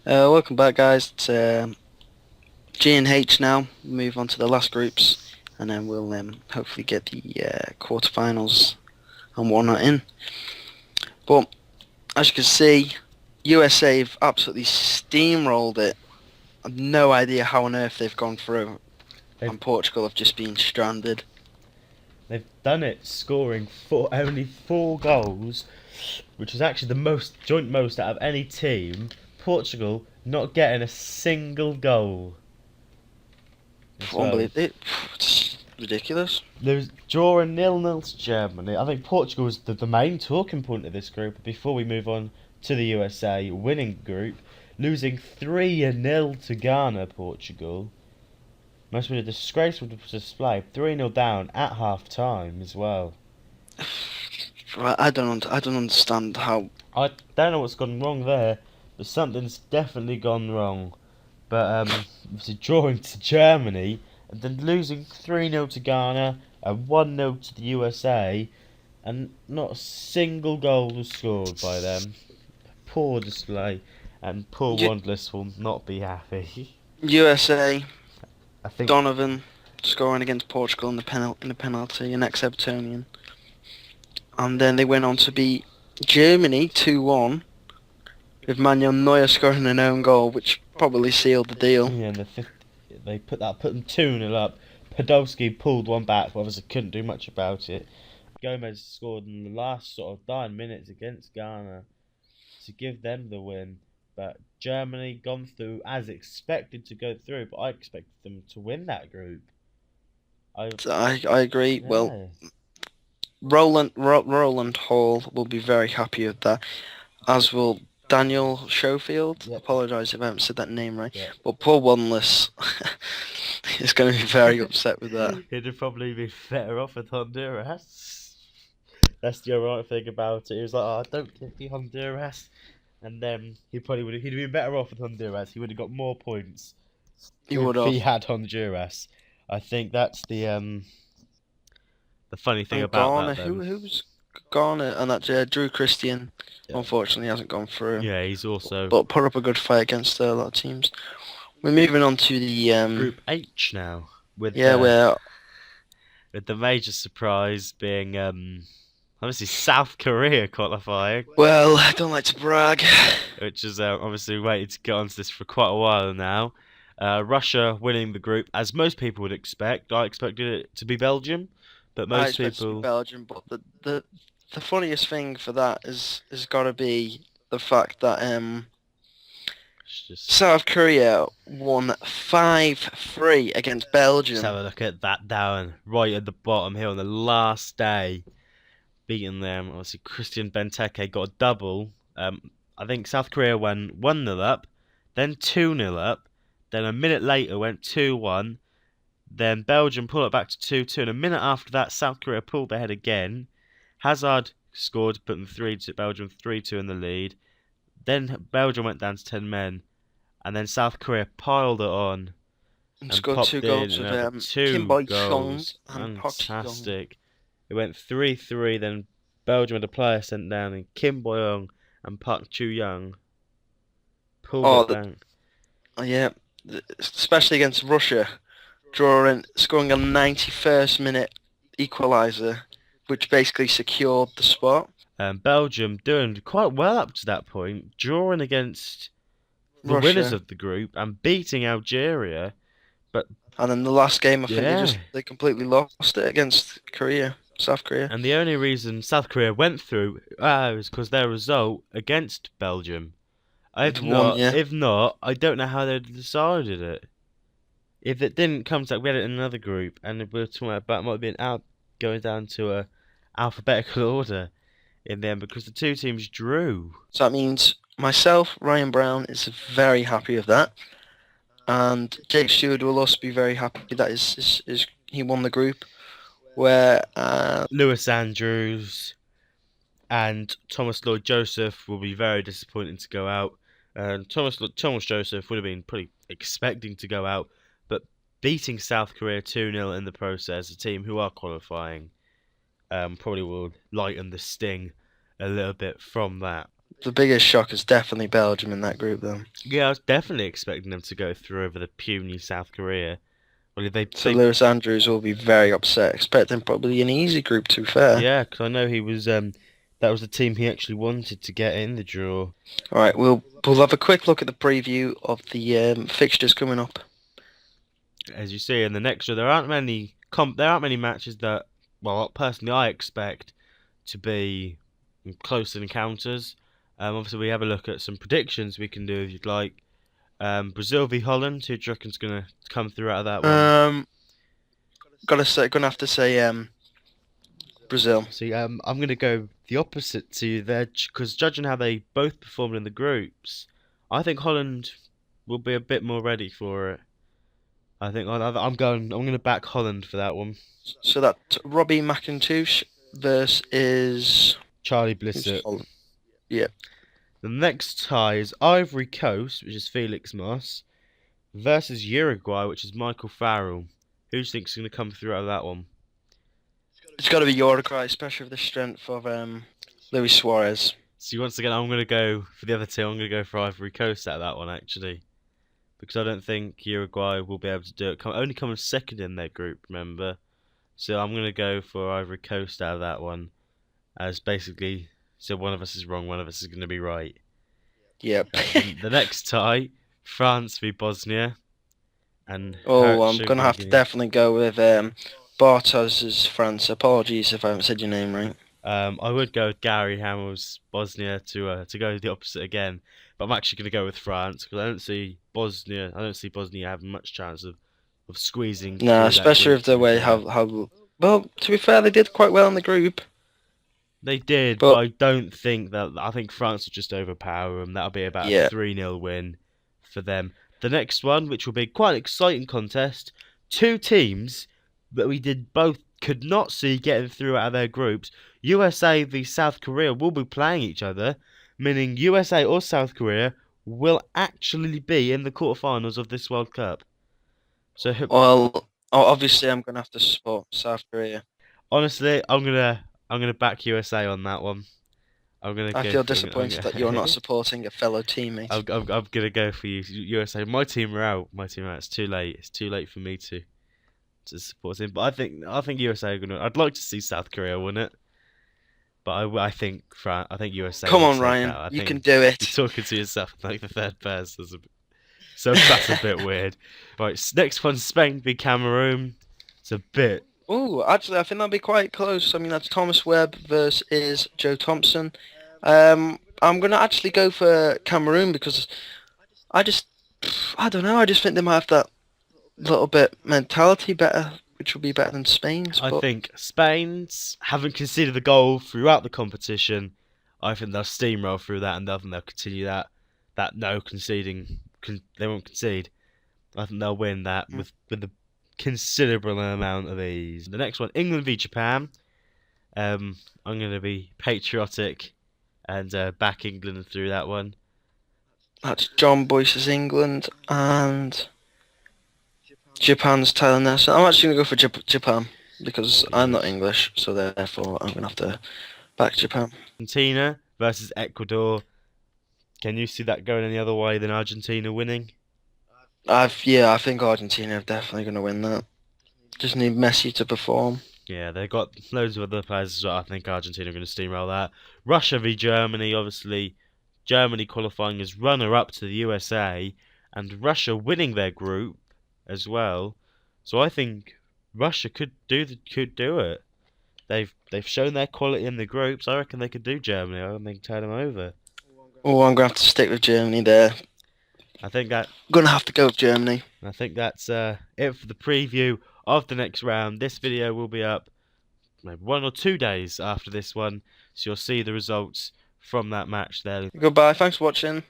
Welcome back, guys. It's G and H now. Move on to the last groups, and then we'll hopefully get the quarterfinals and whatnot in. But as you can see, USA have absolutely steamrolled it. I've no idea how on earth they've gone through, They've and Portugal have just been stranded. they've done it, scoring only 4 goals, which is actually the most out of any team. Portugal not getting a single goal as well. Unbelievable. It's ridiculous. There's drawing 0-0 to Germany. I think Portugal was the main talking point of this group. Before we move on to the USA winning group, losing 3-0 to Ghana, Portugal. Must have been a disgraceful display. 3-0 down at half time as well. I don't understand how. I don't know what's gone wrong there, but something's definitely gone wrong. But obviously drawing to Germany and then losing 3-0 to Ghana and 1-0 to the USA, and not a single goal was scored by them. Poor display, and poor U- Wanderers will not be happy. USA I think Donovan scoring against Portugal in the penalty, an ex-Evertonian. And then they went on to beat Germany 2-1 with Manuel Neuer scoring an own goal, which probably sealed the deal. yeah, in the fifth, they put them 2-0 up. Podolski pulled one back, but obviously couldn't do much about it. Gomez scored in the last sort of 9 minutes against Ghana to give them the win. But Germany gone through as expected to go through, but I expected them to win that group. I I agree. Well, yeah, Roland Hall will be very happy with that, as will Daniel Schofield. yep, Apologise if I haven't said that name right. yep. But Paul Wanless is going to be very upset with that. He'd have probably been better off with Honduras. That's the alright thing about it. He was like, oh, I don't get the Honduras. And then he'd have been better off with Honduras. He would have got more points He would if he have. had Honduras. I think that's the funny thing And about Garner, that then. who's Garner? And that Drew Christian, Yeah, unfortunately, hasn't gone through. yeah, he's also But put up a good fight against a lot of teams. We're moving on to the Group H now with yeah, we're the major surprise being obviously South Korea qualifying, well. I don't like to brag. which is obviously waited to get onto this for quite a while now. Russia winning the group, as most people would expect. I expected it to be Belgium, but I most expect it to be people, Belgium, but the funniest thing for that is got to be the fact that it's South Korea won 5-3 against just Belgium. have a look at that down right at the bottom here on the last day, beating them. Obviously, Christian Benteke got a double. I think South Korea went 1-0 up, then 2-0 up, then a minute later went 2-1. Then Belgium pulled it back to 2-2, and a minute after that, South Korea pulled ahead again. Hazard scored, putting Belgium 3-2 in the lead. Then Belgium went down to 10 men, and then South Korea piled it on And and scored two popped in goals with another Kim two Boy-chong goals. and Park Ji-young. Fantastic. It went 3-3, then Belgium had a player sent down, and Kim Boy-young and Park Chu-young pulled Oh, it down. yeah, especially against Russia, scoring a 91st minute equaliser, which basically secured the spot. Belgium doing quite well up to that point, drawing against the winners Russia, of the group and beating Algeria. But and then the last game, I think yeah, they completely lost it against South Korea. and the only reason South Korea went through is because their result against Belgium. It won, yeah. If not, I don't know how they decided it. If it didn't come to, we had it in another group, and we were talking about it might have been out going down to a alphabetical order in them because the two teams drew. So that means myself, Ryan Brown, is very happy with that, and Jake Stewart will also be very happy that is he won the group. Where Lewis Andrews and Thomas Lloyd Joseph will be very disappointing to go out. And Thomas Joseph would have been pretty expecting to go out, but beating South Korea 2-0 in the process, a team who are qualifying, probably will lighten the sting a little bit from that. The biggest shock is definitely Belgium in that group, though. Yeah, I was definitely expecting them to go through over the puny South Korea. Well, So they Lewis Andrews will be very upset. Expecting probably an easy group, to be fair. yeah, 'cause I know he was that was the team he actually wanted to get in the draw. All right, we'll have a quick look at the preview of the fixtures coming up. As you see in the next draw, there aren't many matches that, well, personally I expect to be close encounters. Obviously we have a look at some predictions we can do if you'd like. Brazil v Holland, who do you reckon's gonna come through out of that one? Gonna have to say Brazil. See, I'm gonna go the opposite to you there, because judging how they both performed in the groups, I think Holland will be a bit more ready for it. I'm gonna back Holland for that one. So that Robbie McIntosh versus Charlie who's Blissett. Holland? Yeah. The next tie is Ivory Coast, which is Felix Moss, versus Uruguay, which is Michael Farrell. Who do you think's gonna come through out of that one? It's got to be Uruguay, especially with the strength of Luis Suarez. See, once again, I'm gonna go for the other two. I'm gonna go for Ivory Coast out of that one actually, because I don't think Uruguay will be able to do it. Only coming second in their group, remember. So I'm gonna go for Ivory Coast out of that one, as basically, so one of us is wrong, one of us is gonna be right. Yep. The next tie, France v Bosnia, and Oh, I'm gonna have to Herzegovina. definitely go with Bartos's France. Apologies if I haven't said your name right. I would go with Gary Hamill's Bosnia to go the opposite again, but I'm actually going to go with France because I don't see Bosnia having much chance of squeezing Nah, through that especially group. with the To be way fair, how well. To be fair, they did quite well in the group, they did, but but I don't think that. I think France will just overpower them. That'll be about a yeah. 3-0 win for them. The next one, which will be quite an exciting contest, two teams that we did both could not see getting through out of their groups. USA v South Korea will be playing each other, meaning USA or South Korea will actually be in the quarterfinals of this World Cup. So Well, obviously, I'm gonna have to support South Korea. honestly, I'm gonna back USA on that one. I'm gonna I go feel for disappointed that you're not supporting a fellow teammate. I'm gonna go for you, USA. My team are out. My team are out. It's too late. It's too late for me to support him. But I think USA are gonna. I'd like to see South Korea win it, but I think USA Come will on, take Ryan, out. I you can think do it. you're talking to yourself like the third person, so that's a bit weird. Right, next one, Spain v Cameroon. It's a bit. Oh, actually, I think that'll be quite close. I mean, that's Thomas Webb versus Joe Thompson. I'm gonna actually go for Cameroon because I just, I don't know. I just think they might have that little bit mentality better, which will be better than Spain's. I But think Spain's haven't conceded a goal throughout the competition. I think they'll steamroll through that, and I think they'll continue that no conceding. They won't concede. I think they'll win that with a considerable amount of ease. The next one, England v Japan. I'm going to be patriotic and back England through that one. that's John Boyce's England and Japan's Thailand. So I'm actually gonna go for Japan because I'm not English, so therefore I'm gonna have to back Japan. Argentina versus Ecuador. Can you see that going any other way than Argentina winning? I think Argentina are definitely gonna win that. Just need Messi to perform. Yeah, they've got loads of other players as well. I think Argentina are going to steamroll that. Russia v Germany, obviously. Germany qualifying as runner-up to the USA, and Russia winning their group as well. So I think Russia could do it. They've shown their quality in the groups. I reckon they could do Germany. I reckon they can turn them over. Oh, I'm gonna have to stick with Germany there. I think that Gonna have to go with Germany. I think that's it for the preview of the next round. This video will be up maybe 1 or 2 days after this one, so you'll see the results from that match there. Goodbye. Thanks for watching.